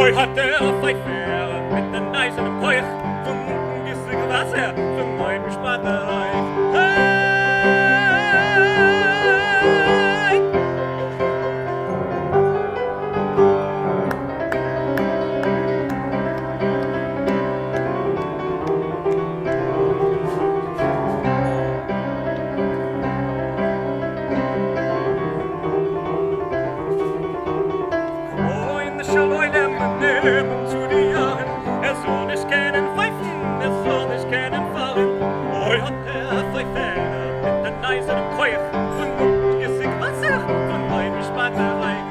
Hoi hat der Pfeifer mit den eisernen Keuch von unten gissig Wasser von meinem Spannerreich. Hey! Oh, in der Schaloile nehmen zu die Jahren, soll nicht kennen pfeifen, soll nicht kennen fahren. Hoi hat der Pfeifer mit den eisernen Keuch von unten gissig Wasser von meinem Spannerreich.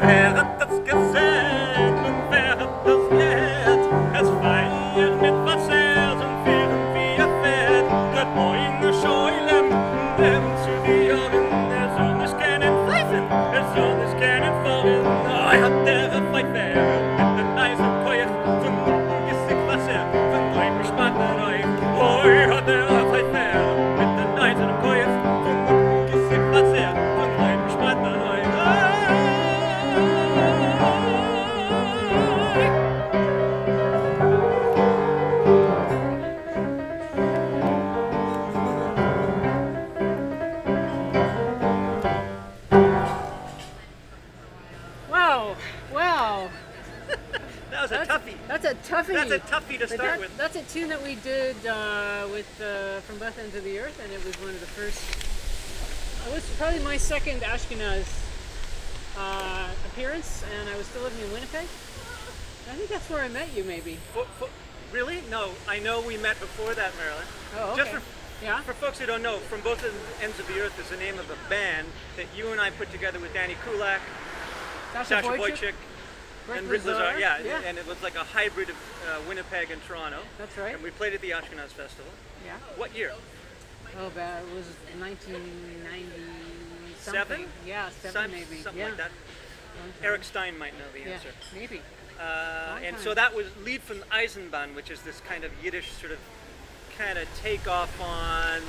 Wer hat das gesehen und wer hat das gehört? Es feiert mit Wasser, so fähren wie fährt. Der Beine schäulen, neben zu die Jahren. Soll nicht kennen pfeifen, soll nicht kennen fahren. Hat der Pfeifer mit den eisernen Keuch von unten gissig Wasser von meinem Spannerreich. Hat der Pfeifer mit den eisernen Keuch von unten gissig Wasser von meinem Spannerreich. Wow, wow. That was a toughie. That's a toughie. That's a toughie to But start with. That's a tune that we did with From Both Ends of the Earth, and it was one of the first. It was probably my second ASHKENAZ appearance, and I was still living in Winnipeg. I think that's where I met you, maybe. Really? No, I know we met before that, Marilyn. Oh, okay. Just Yeah. for folks who don't know, From Both Ends of the Earth is the name of a band that you and I put together with Danny Kulak, Sasha Wojcik, and Rick Lazar. Yeah, and it was like a hybrid of Winnipeg and Toronto. That's right. And we played at the ASHKENAZ Festival. Yeah. What year? Oh, it was 1990 Seven? something. Yeah, seven maybe. Something Yeah. like that. Long time. Eric Stein might know the Yeah, answer. maybe. And time. so that was Lied von Eisenbahn, which is this kind of Yiddish sort of takeoff on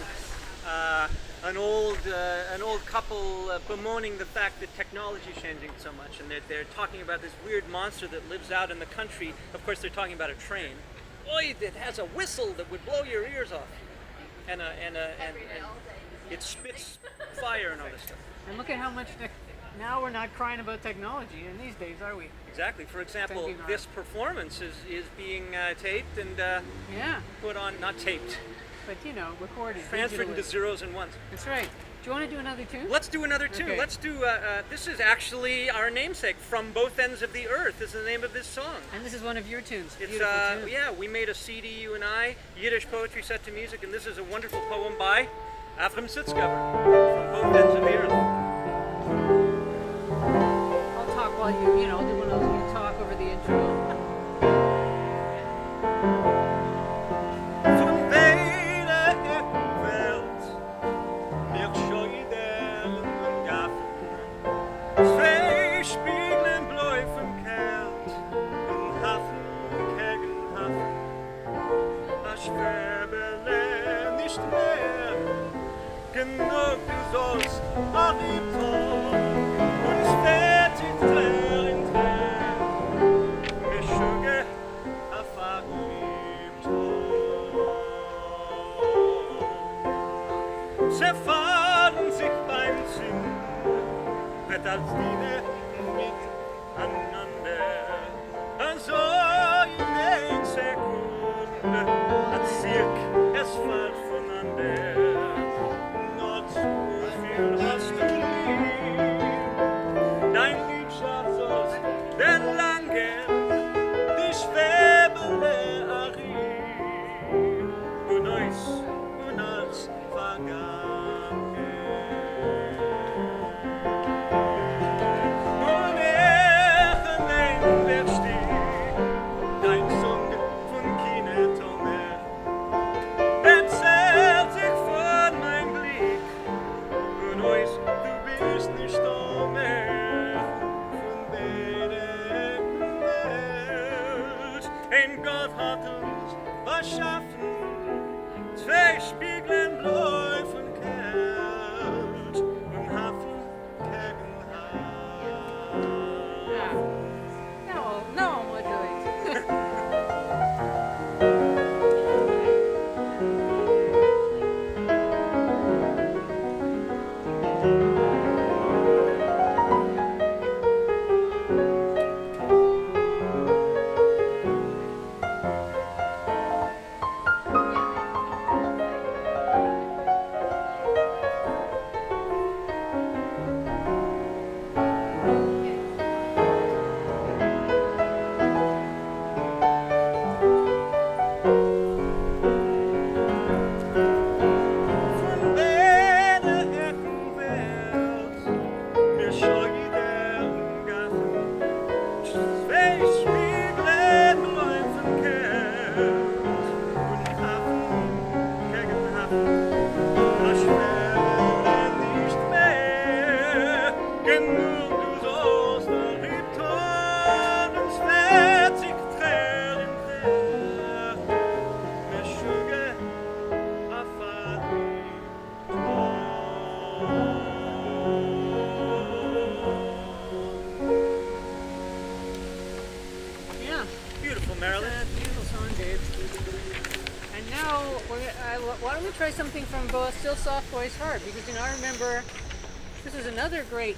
an old couple bemoaning the fact that technology is changing so much, and they're talking about this weird monster that lives out in the country. Of course, they're talking about a train. Oy, it has a whistle that would blow your ears off, and it spits fire and all this stuff. And look at how much now we're not crying about technology in these days, are we? Exactly. For example, Thinking hard. this performance is being taped and Yeah, put on, not taped, but recorded. transferred into digitally. zeros and ones. That's right. Do you want to do another tune? Let's do another tune. Okay. Let's do, this is actually our namesake, From Both Ends of the Earth is the name of this song. And this is one of your tunes. It's, Beautiful tune. yeah, we made a CD, you and I, Yiddish poetry set to music, and this is a wonderful poem by Avram Sitzgeber, From Both Ends of the Earth. I'll talk while do one of those you talk over the intro. Von beide Eckenwelt, mir scheudern und gaffen, zwei Spiegeln bläu vom Kelt, in Hafen, gegen Hafen, a Schwäbele nicht mehr, genug du sollst, a Rippin, uns fährt die Tränen in Tränen, Geschüge, a verliebt. Zerfahren sich beim Singen, wird als Liebe miteinander. Also in ein Sekunde hat Zirk es fällt voneinander. Not so viel hast du lieb, dein Liebschaft sollst why don't we try something from both Still Soft Voice Harp? Because I remember this is another great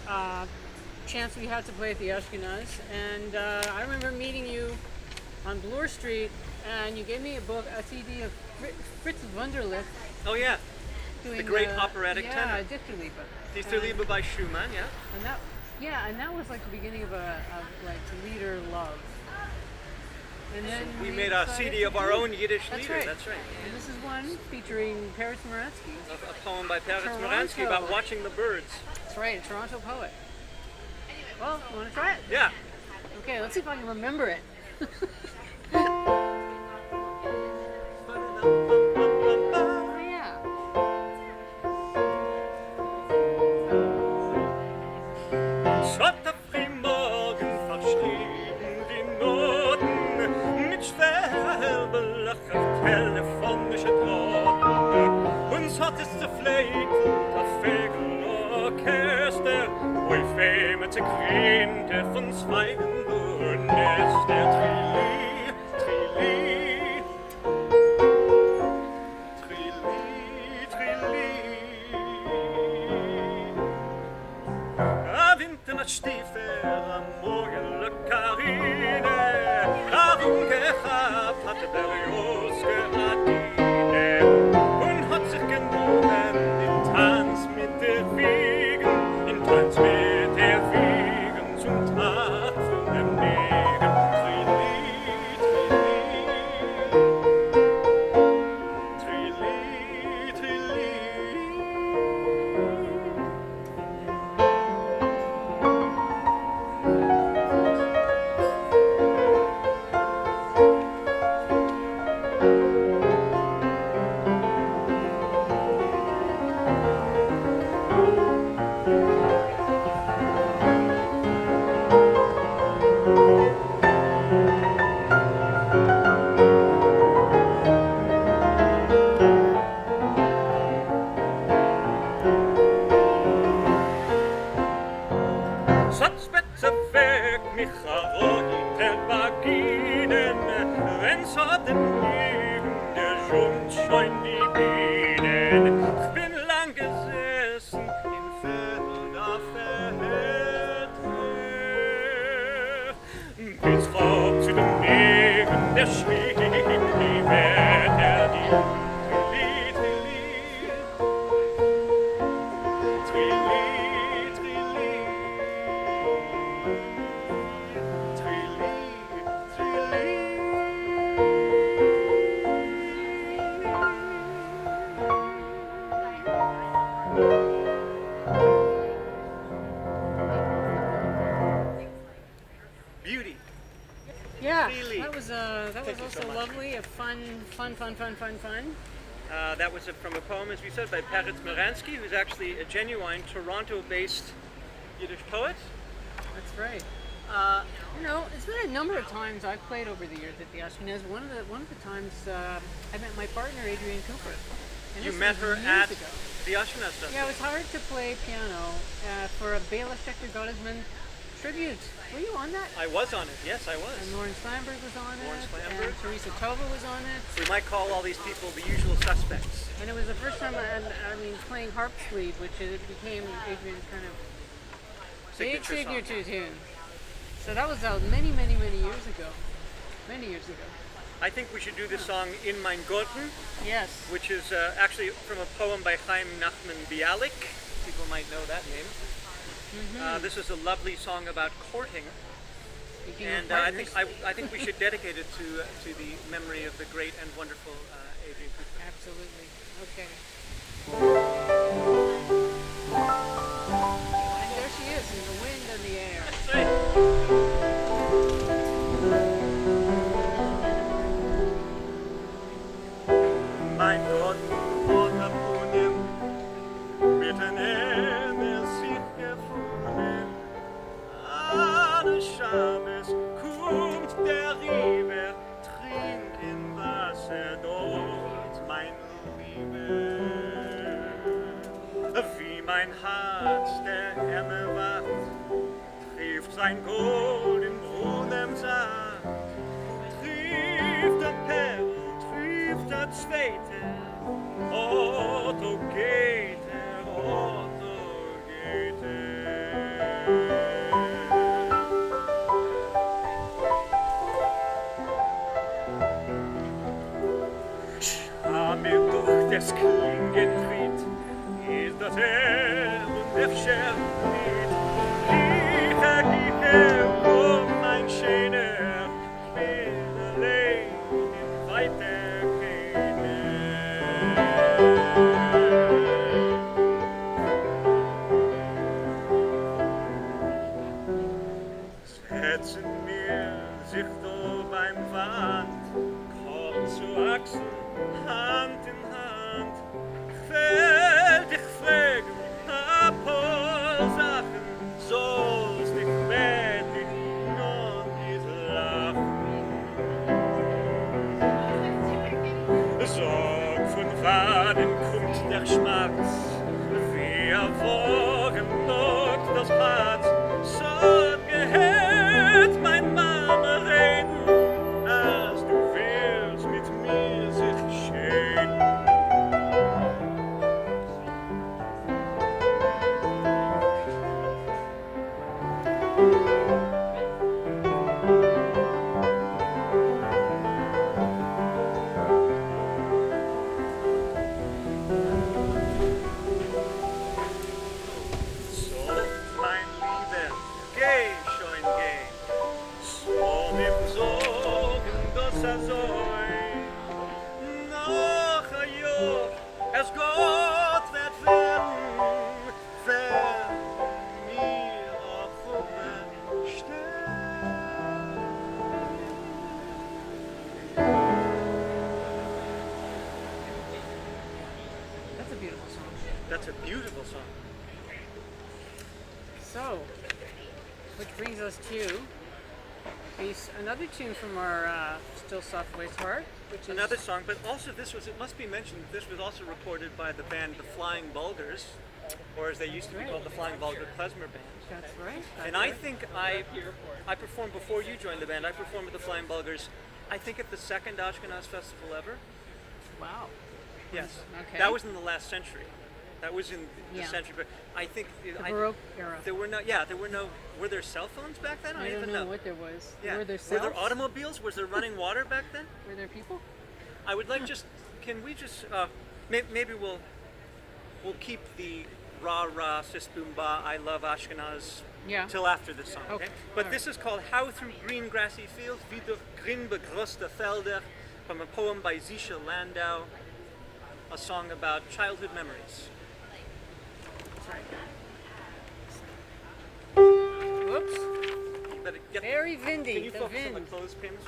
chance we had to play at the ASHKENAZ, and I remember meeting you on Bloor Street, and you gave me a CD of Fritz Wunderlich. Oh yeah, Doing, the great operatic yeah, tenor. Dichterliebe. Dichterliebe by Schumann, yeah. And that was like the beginning of like Lieder love. And then We made a CD of our own Yiddish That's lieder. right. That's right. And this is one featuring Peretz Moransky. A poem by Peretz Toronto. Moransky about watching the birds. That's right, a Toronto poet. Well, you want to try it? Yeah. Okay, let's see if I can remember it. Oh, yeah. Schotter Frühmorgen verschrieben die Noten mit schwer belachert telefonische Drohten. Uns hat es zerpflegt, das Fegenorchester, wo ich fehme zu Grinde von Zweigen nur Nester. Trilli, Trilli, Trilli, Trilli. A Winter Stiefel am Morgen le Karine, a gehabt hatte Berlioske Adine und hat sich genommen in Tanz mit der Wiegen, in Tanz mit der Wiegen zum Tag von dem Regen. Trilli, Trilli, Trilli, Trilli. Satzbetze weg mich heute Baginen, wenn's hat den Leben der Schund scheun die Bienen. Ich bin lang gesessen in Feld auf Feld, bis rauf zu dem Regen, der schwieg die Wetter, die Trilli, Trilli, Trilli. Beauty. Yeah, Really? that was Thank you also so much. lovely. A fun. That was from a poem, as we said, by Peretz Moransky, who's actually a genuine Toronto-based Yiddish poet. That's right. It's been a number of times I've played over the years at the ASHKENAZ. One of the times I met my partner Adrienne Cooper. And You this met was her years at ago. the ASHKENAZ. Yeah, it was hard to play piano for a Bela Schechter Gottesman tribute. Were you on that? I was on it, yes, I was. And Lauren Steinberg was on Lauren it. Steinberg. And Teresa Tova was on it. We might call all these people the usual suspects. And it was the first time playing harp sleeve, which it became Adrian's kind of big signature tune. So that was many years ago. Many years ago. I think we should do this song In Mein Garten, Yes. which is actually from a poem by Chaim Nachman Bialik. People might know that name. This is a lovely song about courting, and I think we should dedicate it to the memory of the great and wonderful Adrienne Cooper. Absolutely. Okay. And there she is in the wind and the air. That's right. Mein Gott, oder Punem, bitte nehme sich gefunden. Alle Schabes kommt der Riebe, trink im Wasser dort, mein Liebe. Wie mein Herz der Ärmel wacht, trifft sein Gold in Brunnen Saat, trifft der Perl, trifft der Zweite, eingetritt, ist das und Efscher nicht. Giche, komm, mein Schöner, bin allein im weiter Setzen mir sich da beim Wand, Kopf zu Achsel, Hand in Hand. Ich will dich fragen, ein paar Sachen, sollst dich fertig noch nicht lachen. Sag, von wann kommt der Schmerz, wie erwogen noch das Herz, so gehört mein Mama reden, als du willst mit mir sich schön. So, mein Lieber, geh schon, geh. So nimm Sorgen, dass soll. Noch ein Jahr, es Gott wird werden, wenn mir auf That's a beautiful song. That's a beautiful song. So, which brings us to another tune from our Still Soft Voice Heart, which is Another song, but also it must be mentioned, this was also recorded by the band The Flying Bulgars, or as they used to be called, the Flying Bulgar Klezmer Band. That's right. And I think I performed before you joined the band. I performed with the Flying Bulgars, I think at the second Ashkenaz festival ever. Wow. Yes. Okay. That was in the last century. That was in the Yeah. century, but I think The Baroque era. were there cell phones back then? I don't even know what there was. Yeah. Were there Were there cells? automobiles? Was there running water back then? Were there people? I would like can we just, maybe we'll keep the rah sis boom ba, I love Ashkenaz Yeah. till after this song, okay? Okay. But All this is called How Through Green Grassy Fields, wie durch grün begrüßte Felder, from a poem by Zisha Landau, a song about childhood memories. Whoops. You better get, Very windy. can you the focus on wind. the clothespins?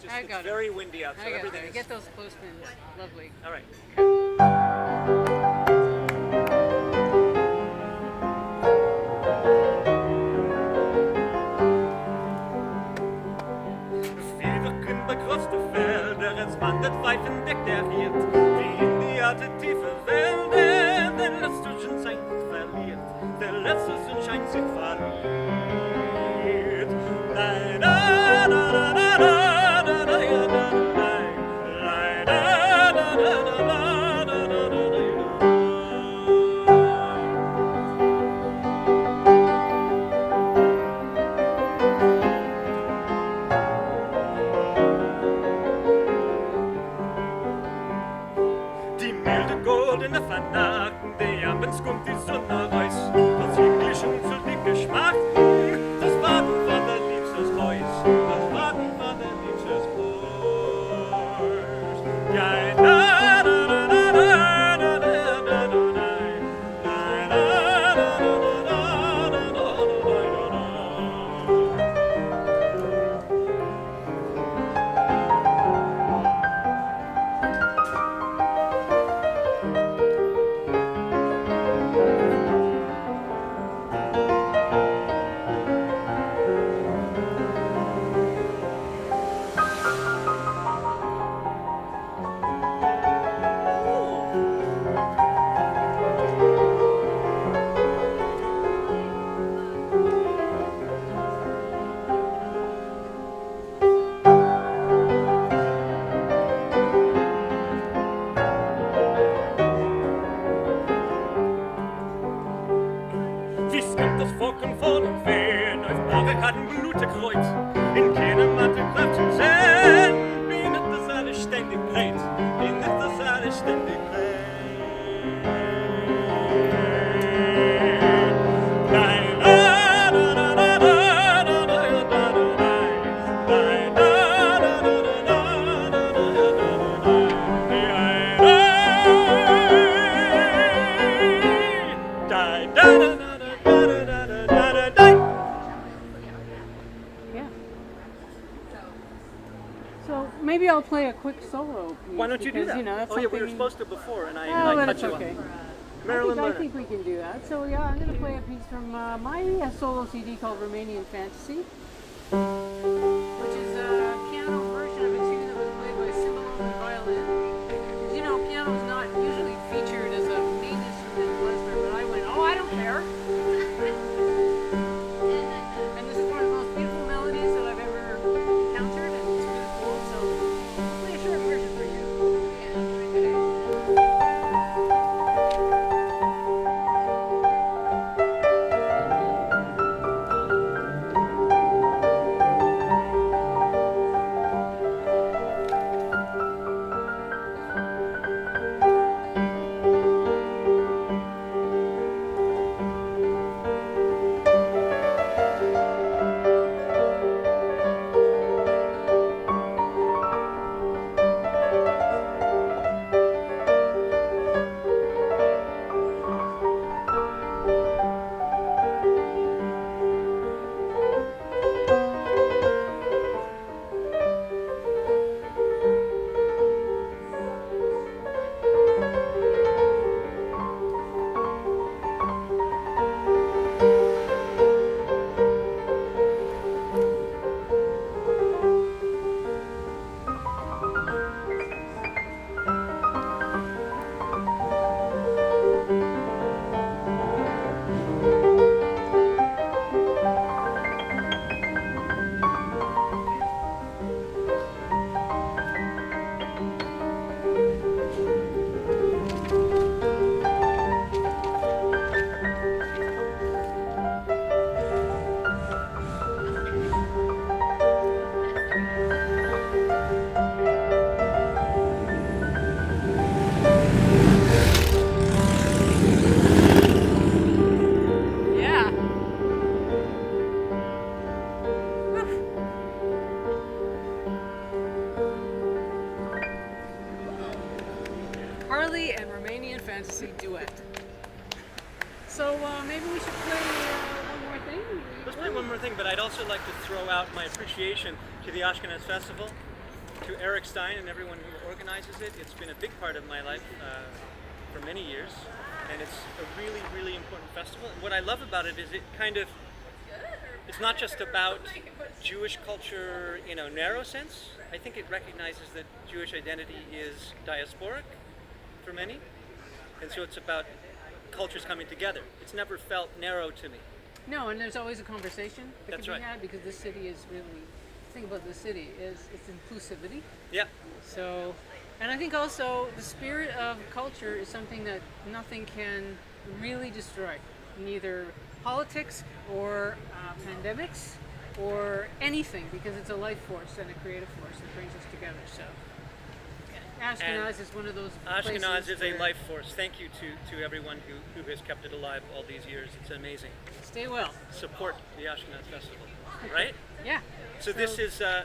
Just I it's got it. very windy out, so I got everything there. is... Get those clothespins. Lovely. All right. Wieder in begrüßte Felder, es wandert pfeifendeck der Hirt, wie in die alte tiefe Wälder, der letzte Sonnenschein sich verliert, der letzte Sonnenschein sich verliert. Da, da, da, da, da, da, da, da, da, da, da, da, da, da, da, da, da, da. Die milde goldene Vernachten, die abends kommt die Sonne raus, das Englischen zu den Geschmacken, das Warten von der liebstes Haus, das Warten von der liebstes Haus. Ja, da, da, da, da, da, da, da, da, da, da, da, da, da, Wochen vor dem Feen, auf Barrikaden Blute kreuz, in keinem Matte Kraft zu sehen, wie nicht das alles ständig dreht, wie nicht das alles ständig dreht. I'll play a quick solo piece. Why don't you do because, that? You know, that's oh yeah, we were something- supposed to before, and I Oh, but cut it's you okay. off. Marilyn I Lerner. think we can do that. So yeah, I'm going to play a piece from my solo CD called Romanian Fantasy, which is a piano version of a tune that was played by cymbal and violin. Because you know, piano is not usually featured as a main instrument in Lerner, but I went, oh, I don't care. And this is one of the most beautiful melodies that I've ever encountered, and it's really cool. So I'll play a short version for you. Yeah. Harley and Romanian Fantasy duet. So maybe we should play one more thing. Let's play one more thing, but I'd also like to throw out my appreciation to the ASHKENAZ Festival, to Eric Stein and everyone who organizes it. It's been a big part of my life for many years, and it's a really, really important festival. And what I love about it is it's not just about Jewish culture in a narrow sense. I think it recognizes that Jewish identity is diasporic for many, and so it's about cultures coming together. It's never felt narrow to me. No, and there's always a conversation that That's can be right. had because this city is really, the thing about this city is its inclusivity. Yeah, So, and I think also the spirit of culture is something that nothing can really destroy. Neither politics or pandemics or anything, because it's a life force and a creative force that brings us together. So, ASHKENAZ is one of those places ASHKENAZ is a where- life force. Thank you to everyone who has kept it alive all these years. It's amazing. Stay well. Support the ASHKENAZ Festival, right? Yeah. So this is yeah,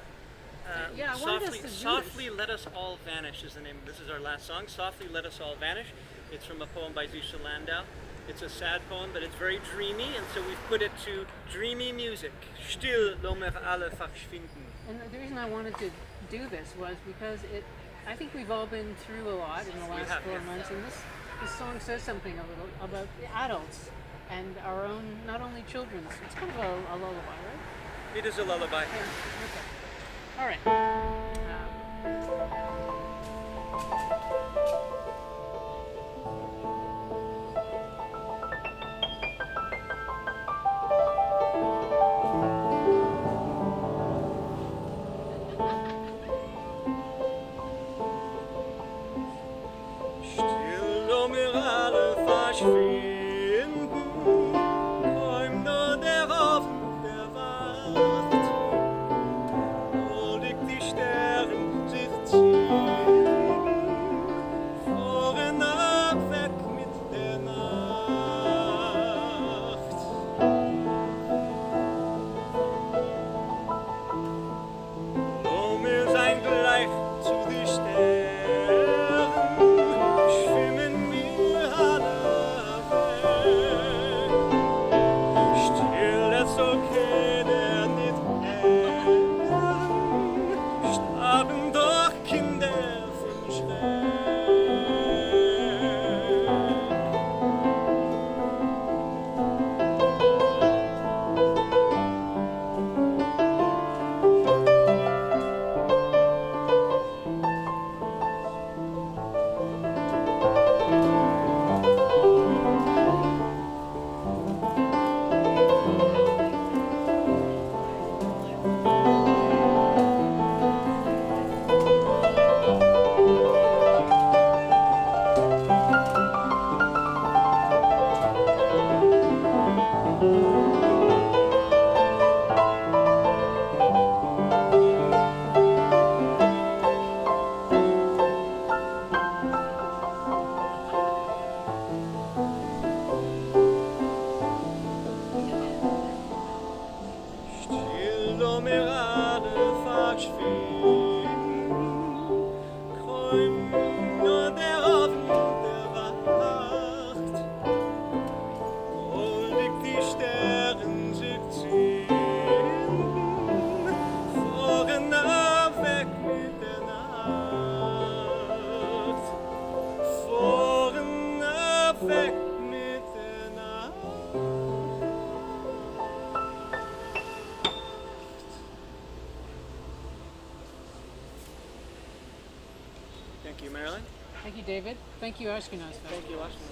I wanted us Softly, to do this. Softly Let Us All Vanish is the name. This is our last song. Softly Let Us All Vanish. It's from a poem by Zisha Landau. It's a sad poem, but it's very dreamy, and so we've put it to dreamy music. Still lo mer alle verschwinden. And the reason I wanted to do this was because I think we've all been through a lot in the last have, 4 yeah. months, and this song says something a little about the adults and our own, not only children's. It's kind of a lullaby, right? It is a lullaby. Yeah. Okay. All right. Still lo mir alle verschwinden, träum nur der Hoffnung, der wacht. Wohlig die Sterne sich ziehen, fahren ab, weg mit der Nacht. Lo mir sein gleich zu die Sternen, schwimmen wir alle weg. weg Mitternacht. Thank you, Marilyn. Thank you, David. Thank you, Ashkenaz. Thank you, Ashton.